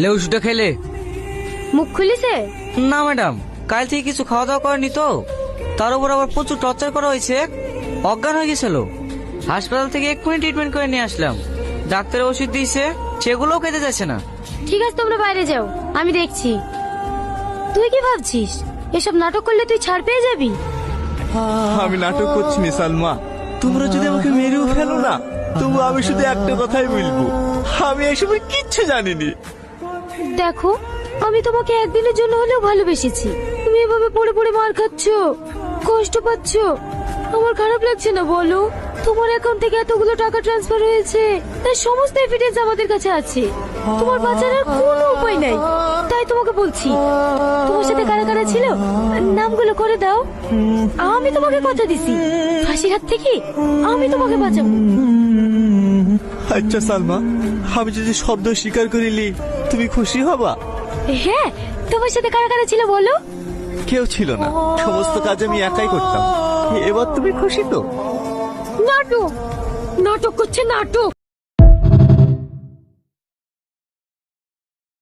লে ওষুধটা খেলে। মুখ খুলিছে? না ম্যাডাম, কাল থেকে কিছু খাওয়া দাওয়া করেনি তো, তার উপর আবার প্রচুর টর্চার করা হয়েছে, অজ্ঞান হয়ে গেছিল। হাসপাতাল থেকে এক্ষুনি ট্রিটমেন্ট করে নিয়ে আসলাম। ডাক্তারের ওষুধ দিয়েছে, সেগুলোও খেতে যাচ্ছে না। ঠিক আছে, তোমরা বাইরে যাও, আমি দেখছি। তুই কি ভাবছিস এসব নাটক করলে তুই ছাড় পেয়ে যাবি? আমি নাটক করছি না সালমা, তোমরা যদি আমাকে মেরেও ফেলো না, তবু আমি শুধু একটা কথাই বলবো, আমি এসবের কিচ্ছু জানিনি। দেখো, আমি তোমাকে একদিনের জন্য হলেও ভালোবেসেছি। তুমি এভাবে পড়ে পড়ে মার খাচ্ছ, কষ্ট পাচ্ছ, আমার খারাপ লাগছে না বলো? তোমার অ্যাকাউন্ট থেকে এতগুলো টাকা ট্রান্সফার হয়েছে, তার সমস্ত এভিডেন্স আমাদের কাছে আছে। তোমার বাঁচার আর কোনো উপায় নাই, তাই তোমাকে বলছি। তোমার সাথে কারা কারা ছিল নামগুলো করে দাও। আমি তোমাকে কথা দিছি, ফাঁসির হাত থেকে আমি তোমাকে বাঁচাবো। আচ্ছা সালমা, আমি যদি শব্দ স্বীকার করিলি তুমি খুশি হবা? হ্যাঁ, তোমার সাথে কারা কারা ছিল বলো? কেউ ছিল না, সমস্ত কাজ আমি একাই করতাম। এবার তুমি খুশি তো? নাটক নাটক করছে, নাটক।